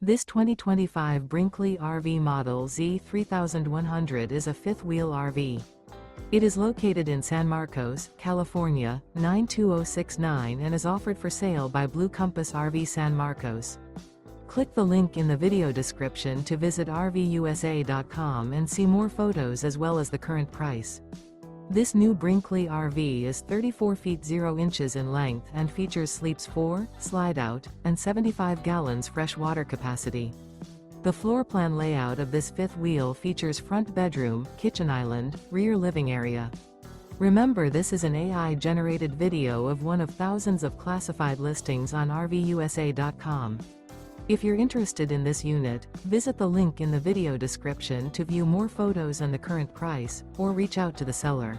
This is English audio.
This 2025 Brinkley RV Model Z 3100 is a fifth-wheel RV. It is located in San Marcos, California, 92069 and is offered for sale by Blue Compass RV San Marcos. Click the link in the video description to visit RVUSA.com and see more photos as well as the current price. This new Brinkley RV is 34 feet 0 inches in length and features sleeps 4, slide-out, and 75 gallons fresh water capacity. The floor plan layout of this fifth wheel features front bedroom, kitchen island, rear living area. Remember, this is an AI-generated video of one of thousands of classified listings on RVUSA.com. If you're interested in this unit, visit the link in the video description to view more photos and the current price, or reach out to the seller.